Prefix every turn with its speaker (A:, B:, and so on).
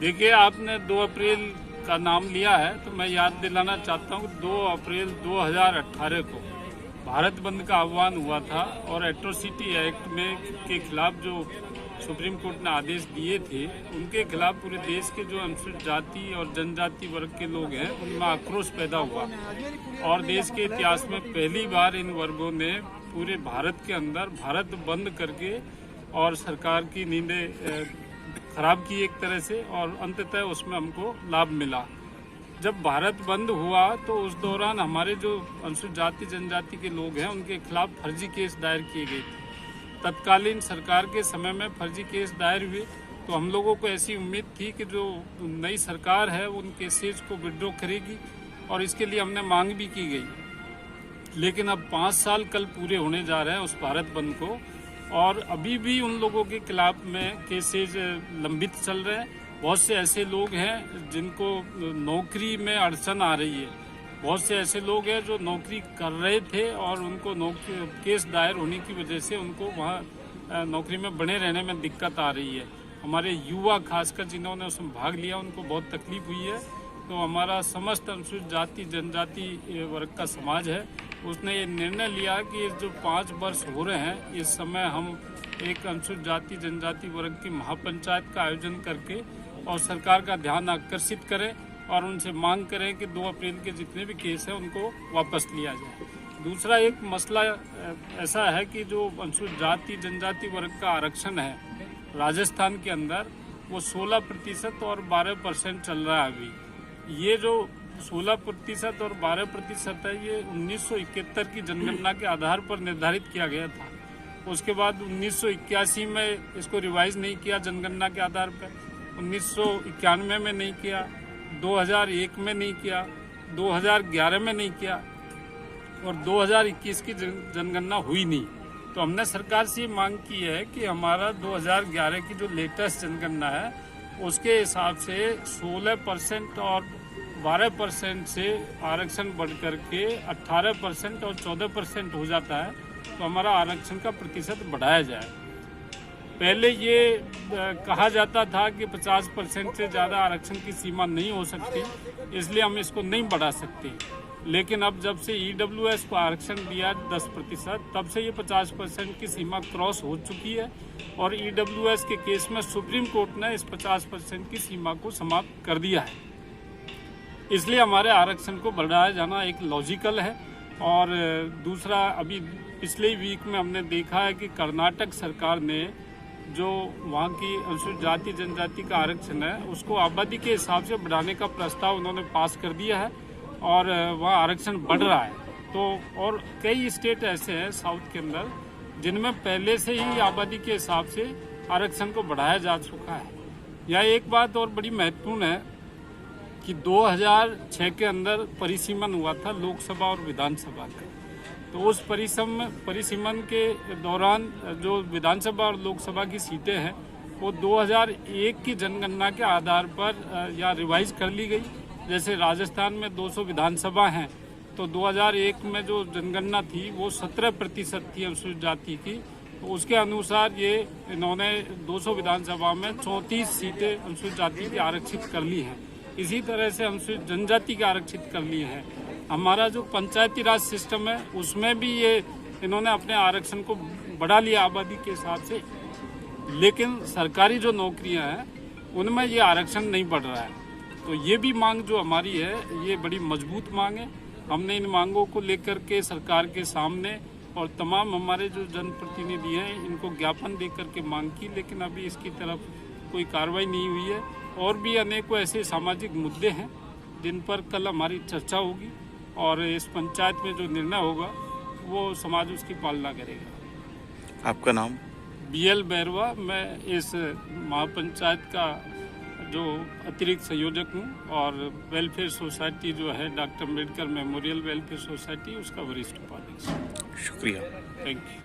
A: देखिए, आपने 2 अप्रैल का नाम लिया है तो मैं याद दिलाना चाहता हूँ कि 2 अप्रैल 2018 को भारत बंद का आह्वान हुआ था और एट्रोसिटी एक्ट में के खिलाफ जो सुप्रीम कोर्ट ने आदेश दिए थे उनके खिलाफ पूरे देश के जो अनुसूचित जाति और जनजाति वर्ग के लोग हैं उनमें आक्रोश पैदा हुआ और देश के इतिहास में पहली बार इन वर्गों ने पूरे भारत के अंदर भारत बंद करके और सरकार की नींदें खराब की एक तरह से, और अंततः उसमें हमको लाभ मिला। जब भारत बंद हुआ तो उस दौरान हमारे जो अनुसूचित जाति जनजाति के लोग हैं उनके खिलाफ फर्जी केस दायर किए गए थे। तत्कालीन सरकार के समय में फर्जी केस दायर हुए तो हम लोगों को ऐसी उम्मीद थी कि जो नई सरकार है उन केसेज को विड्रॉ करेगी और इसके लिए हमने मांग भी की गई। लेकिन अब 5 साल कल पूरे होने जा रहे हैं उस भारत बंद को, और अभी भी उन लोगों के खिलाफ में केसेज लंबित चल रहे हैं। बहुत से ऐसे लोग हैं जिनको नौकरी में अड़चन आ रही है, बहुत से ऐसे लोग हैं जो नौकरी कर रहे थे और उनको केस दायर होने की वजह से उनको वहाँ नौकरी में बने रहने में दिक्कत आ रही है। हमारे युवा खासकर जिन्होंने उसमें भाग लिया उनको बहुत तकलीफ हुई है। तो हमारा समस्त अनुसूचित जाति जनजाति वर्ग का समाज है, उसने ये निर्णय लिया कि जो 5 वर्ष हो रहे हैं इस समय हम एक अनुसूचित जाति जनजाति वर्ग की महापंचायत का आयोजन करके और सरकार का ध्यान आकर्षित करें और उनसे मांग करें कि 2 अप्रैल के जितने भी केस हैं उनको वापस लिया जाए। दूसरा एक मसला ऐसा है कि जो अनुसूचित जाति जनजाति वर्ग का आरक्षण है राजस्थान के अंदर वो 16% और 12% चल रहा है। अभी ये जो 16% और 12% है ये 1971 की जनगणना के आधार पर निर्धारित किया गया था। उसके बाद 1981 में इसको रिवाइज नहीं किया जनगणना के आधार पर, 1991 में नहीं किया, 2001 में नहीं किया, 2011 में नहीं किया और 2021 की जनगणना हुई नहीं। तो हमने सरकार से मांग की है कि हमारा 2011 की जो लेटेस्ट जनगणना है उसके हिसाब से 16% और 12% से आरक्षण बढ़ करके 18% और 14% हो जाता है तो हमारा आरक्षण का प्रतिशत बढ़ाया जाए। पहले ये कहा जाता था कि 50% से ज़्यादा आरक्षण की सीमा नहीं हो सकती, इसलिए हम इसको नहीं बढ़ा सकते। लेकिन अब जब से EWS को आरक्षण दिया 10%, तब से ये 50% की सीमा क्रॉस हो चुकी है और EWS के केस में सुप्रीम कोर्ट ने इस 50% की सीमा को समाप्त कर दिया है। इसलिए हमारे आरक्षण को बढ़ाया जाना एक लॉजिकल है। और दूसरा, अभी पिछले वीक में हमने देखा है कि कर्नाटक सरकार ने जो वहाँ की अनुसूचित जाति जनजाति का आरक्षण है उसको आबादी के हिसाब से बढ़ाने का प्रस्ताव उन्होंने पास कर दिया है और वहाँ आरक्षण बढ़ रहा है। तो और कई स्टेट ऐसे हैं साउथ के अंदर जिनमें पहले से ही आबादी के हिसाब से आरक्षण को बढ़ाया जा चुका है। यह एक बात और बड़ी महत्वपूर्ण है कि 2006 के अंदर परिसीमन हुआ था लोकसभा और विधानसभा का। तो उस परिसीमन के दौरान जो विधानसभा और लोकसभा की सीटें हैं वो 2001 की जनगणना के आधार पर या रिवाइज कर ली गई। जैसे राजस्थान में 200 विधानसभा हैं तो 2001 में जो जनगणना थी वो 17% थी अनुसूचित जाति की, तो उसके अनुसार ये इन्होंने 200 विधानसभा में 34 सीटें अनुसूचित जाति की आरक्षित कर ली हैं। इसी तरह से अनुसूचित जनजाति की आरक्षित कर ली है। हमारा जो पंचायती राज सिस्टम है उसमें भी ये इन्होंने अपने आरक्षण को बढ़ा लिया आबादी के हिसाब से, लेकिन सरकारी जो नौकरियां हैं उनमें ये आरक्षण नहीं बढ़ रहा है। तो ये भी मांग जो हमारी है ये बड़ी मजबूत मांग है। हमने इन मांगों को लेकर के सरकार के सामने और तमाम हमारे जो जनप्रतिनिधि हैं इनको ज्ञापन दे करके मांग की, लेकिन अभी इसकी तरफ कोई कार्रवाई नहीं हुई है। और भी अनेकों ऐसे सामाजिक मुद्दे हैं जिन पर कल हमारी चर्चा होगी और इस पंचायत में जो निर्णय होगा वो समाज उसकी पालना करेगा।
B: आपका नाम?
A: BL बैरवा। मैं इस महापंचायत का जो अतिरिक्त संयोजक हूँ और वेलफेयर सोसाइटी जो है doctor Ambedkar memorial welfare society उसका वरिष्ठ उपाध्यक्ष।
B: शुक्रिया।
A: Thank you.